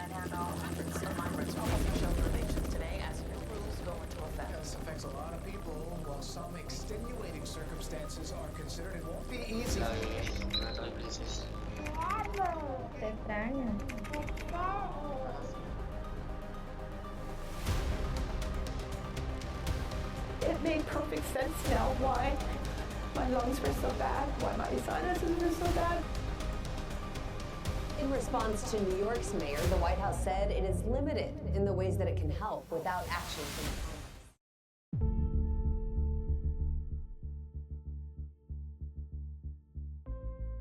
Panhandle. Some migrants are hoping shelter nations today as new rules go into effect. This affects a lot of people. While some extenuating circumstances are considered, it won't be easy. Te extraño. It made perfect sense now why my lungs were so bad, why my sinuses were so bad. In response to New York's mayor, the White House said it is limited in the ways that it can help without action from Congress.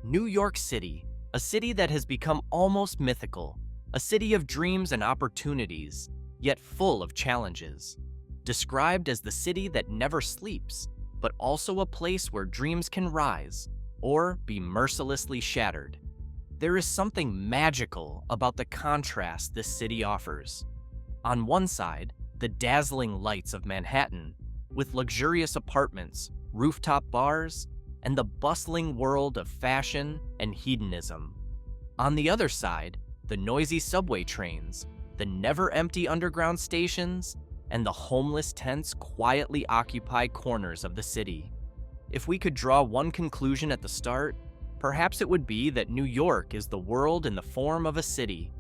New York City, a city that has become almost mythical, a city of dreams and opportunities, yet full of challenges. Described as the city that never sleeps, but also a place where dreams can rise or be mercilessly shattered. There is something magical about the contrast this city offers. On one side, the dazzling lights of Manhattan, with luxurious apartments, rooftop bars, and the bustling world of fashion and hedonism. On the other side, the noisy subway trains, the never-empty underground stations, and the homeless tents quietly occupy corners of the city. If we could draw one conclusion at the start, perhaps it would be that New York is the world in the form of a city.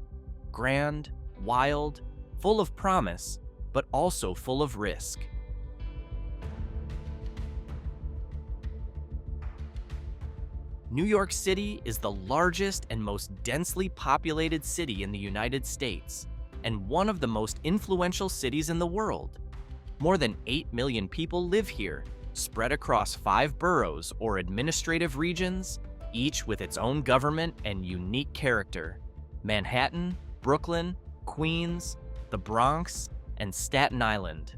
Grand, wild, full of promise, but also full of risk. New York City is the largest and most densely populated city in the United States, and one of the most influential cities in the world. More than 8 million people live here, spread across 5 boroughs or administrative regions, each with its own government and unique character. Manhattan, Brooklyn, Queens, the Bronx, and Staten Island.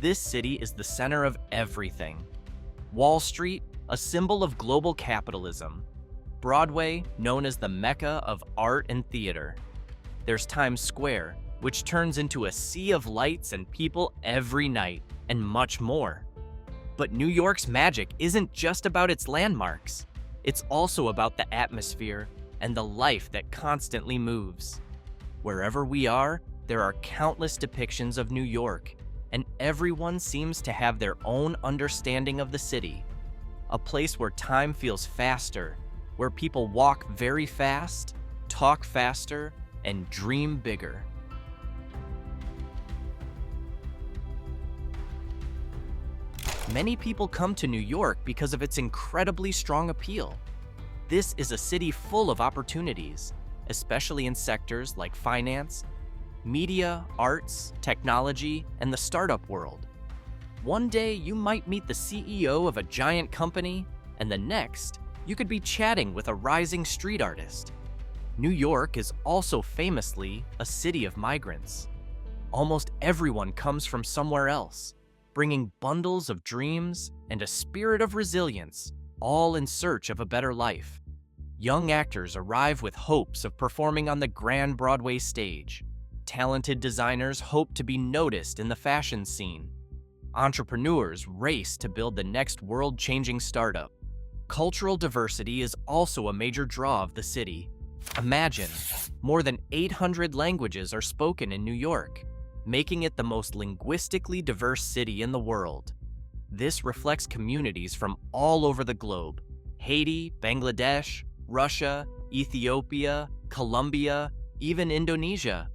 This city is the center of everything. Wall Street, a symbol of global capitalism. Broadway, known as the Mecca of art and theater. There's Times Square, which turns into a sea of lights and people every night, and much more. But New York's magic isn't just about its landmarks. It's also about the atmosphere and the life that constantly moves. Wherever we are, there are countless depictions of New York, and everyone seems to have their own understanding of the city. A place where time feels faster, where people walk very fast, talk faster, and dream bigger. Many people come to New York because of its incredibly strong appeal. This is a city full of opportunities, especially in sectors like finance, media, arts, technology, and the startup world. One day you might meet the CEO of a giant company, and the next, you could be chatting with a rising street artist. New York is also famously a city of migrants. Almost everyone comes from somewhere else, bringing bundles of dreams and a spirit of resilience, all in search of a better life. Young actors arrive with hopes of performing on the grand Broadway stage. Talented designers hope to be noticed in the fashion scene. Entrepreneurs race to build the next world-changing startup. Cultural diversity is also a major draw of the city. Imagine, more than 800 languages are spoken in New York, making it the most linguistically diverse city in the world. This reflects communities from all over the globe: Haiti, Bangladesh, Russia, Ethiopia, Colombia, even Indonesia.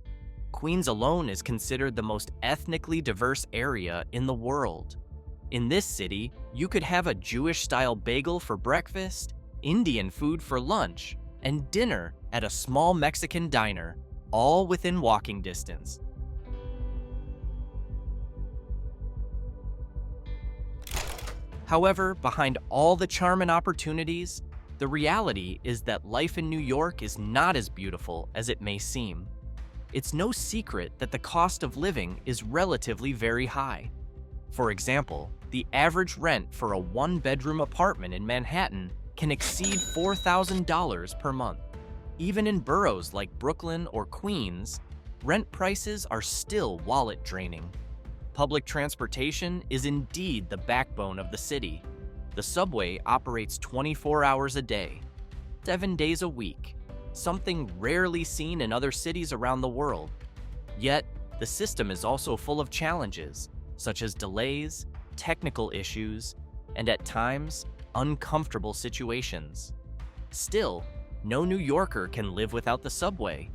Queens alone is considered the most ethnically diverse area in the world. In this city, you could have a Jewish-style bagel for breakfast, Indian food for lunch, and dinner at a small Mexican diner, all within walking distance. However, behind all the charm and opportunities, the reality is that life in New York is not as beautiful as it may seem. It's no secret that the cost of living is relatively very high. For example, the average rent for a one-bedroom apartment in Manhattan can exceed $4,000 per month. Even in boroughs like Brooklyn or Queens, rent prices are still wallet-draining. Public transportation is indeed the backbone of the city. The subway operates 24 hours a day, 7 days a week, something rarely seen in other cities around the world. Yet, the system is also full of challenges, such as delays, technical issues, and at times, uncomfortable situations. Still, no New Yorker can live without the subway.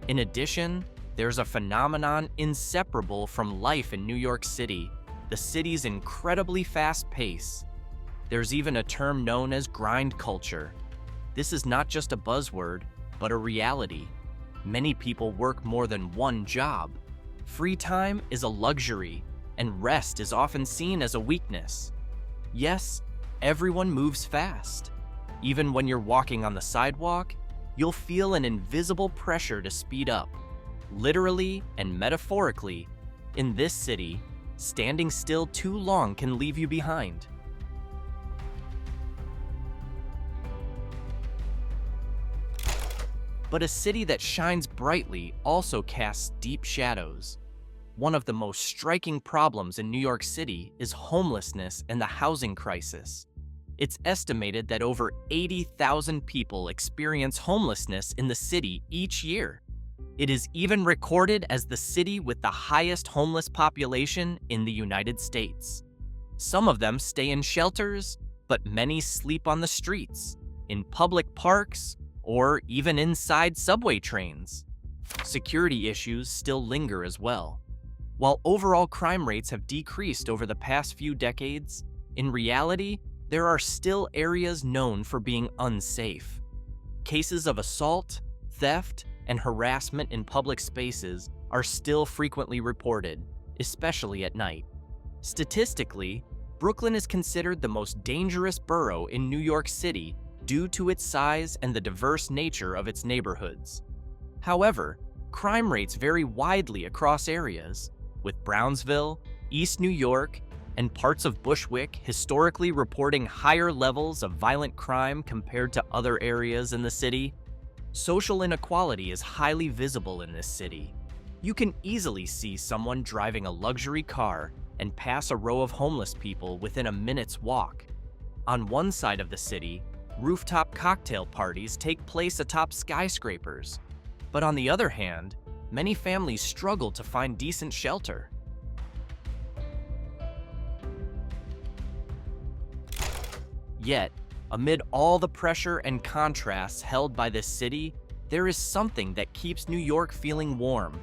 In addition, there's a phenomenon inseparable from life in New York City, the city's incredibly fast pace. There's even a term known as grind culture. This is not just a buzzword, but a reality. Many people work more than one job. Free time is a luxury, and rest is often seen as a weakness. Yes, everyone moves fast. Even when you're walking on the sidewalk, you'll feel an invisible pressure to speed up. Literally and metaphorically, in this city, standing still too long can leave you behind. But a city that shines brightly also casts deep shadows. One of the most striking problems in New York City is homelessness and the housing crisis. It's estimated that over 80,000 people experience homelessness in the city each year. It is even recorded as the city with the highest homeless population in the United States. Some of them stay in shelters, but many sleep on the streets, in public parks, or even inside subway trains. Security issues still linger as well. While overall crime rates have decreased over the past few decades, in reality, there are still areas known for being unsafe. Cases of assault, theft, and harassment in public spaces are still frequently reported, especially at night. Statistically, Brooklyn is considered the most dangerous borough in New York City due to its size and the diverse nature of its neighborhoods. However, crime rates vary widely across areas, with Brownsville, East New York, and parts of Bushwick historically reporting higher levels of violent crime compared to other areas in the city. Social inequality is highly visible in this city. You can easily see someone driving a luxury car and pass a row of homeless people within a minute's walk. On one side of the city, rooftop cocktail parties take place atop skyscrapers. But on the other hand, many families struggle to find decent shelter. Yet, amid all the pressure and contrasts held by this city, there is something that keeps New York feeling warm.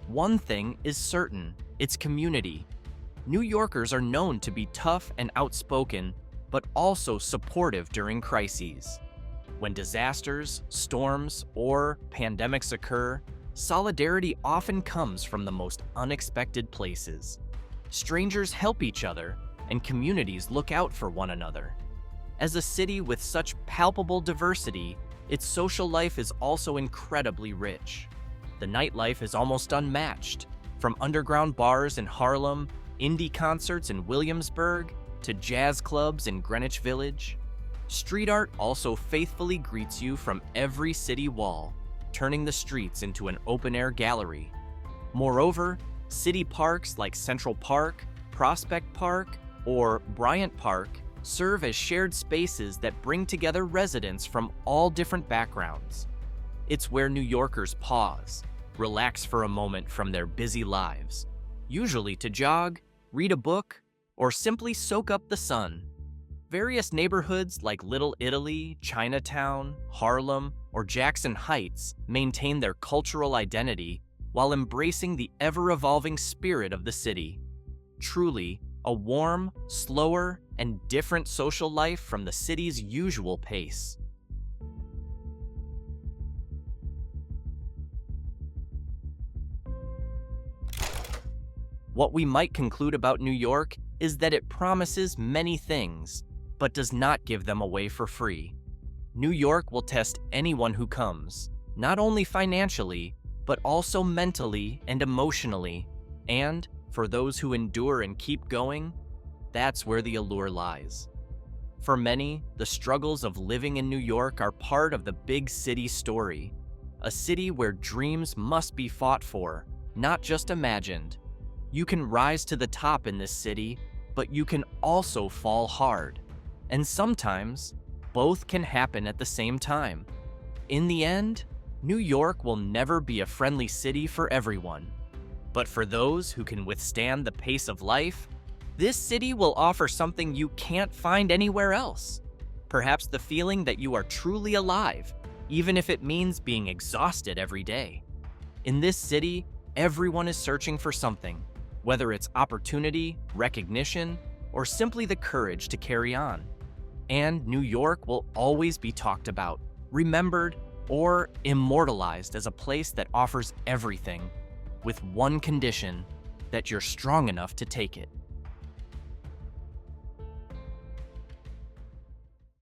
One thing is certain, its community. New Yorkers are known to be tough and outspoken, but also supportive during crises. When disasters, storms, or pandemics occur, solidarity often comes from the most unexpected places. Strangers help each other, and communities look out for one another. As a city with such palpable diversity, its social life is also incredibly rich. The nightlife is almost unmatched, from underground bars in Harlem, indie concerts in Williamsburg, to jazz clubs in Greenwich Village. Street art also faithfully greets you from every city wall, turning the streets into an open-air gallery. Moreover, city parks like Central Park, Prospect Park, or Bryant Park serve as shared spaces that bring together residents from all different backgrounds. It's where New Yorkers pause, relax for a moment from their busy lives, usually to jog, read a book, or simply soak up the sun. Various neighborhoods like Little Italy, Chinatown, Harlem, or Jackson Heights maintain their cultural identity while embracing the ever-evolving spirit of the city. Truly, a warm, slower, and different social life from the city's usual pace. What we might conclude about New York is that it promises many things, but does not give them away for free. New York will test anyone who comes, not only financially, but also mentally and emotionally. And for those who endure and keep going, that's where the allure lies. For many, the struggles of living in New York are part of the big city story, a city where dreams must be fought for, not just imagined. You can rise to the top in this city, but you can also fall hard. And sometimes, both can happen at the same time. In the end, New York will never be a friendly city for everyone. But for those who can withstand the pace of life, this city will offer something you can't find anywhere else. Perhaps the feeling that you are truly alive, even if it means being exhausted every day. In this city, everyone is searching for something, whether it's opportunity, recognition, or simply the courage to carry on. And New York will always be talked about, remembered, or immortalized as a place that offers everything, with one condition: that you're strong enough to take it.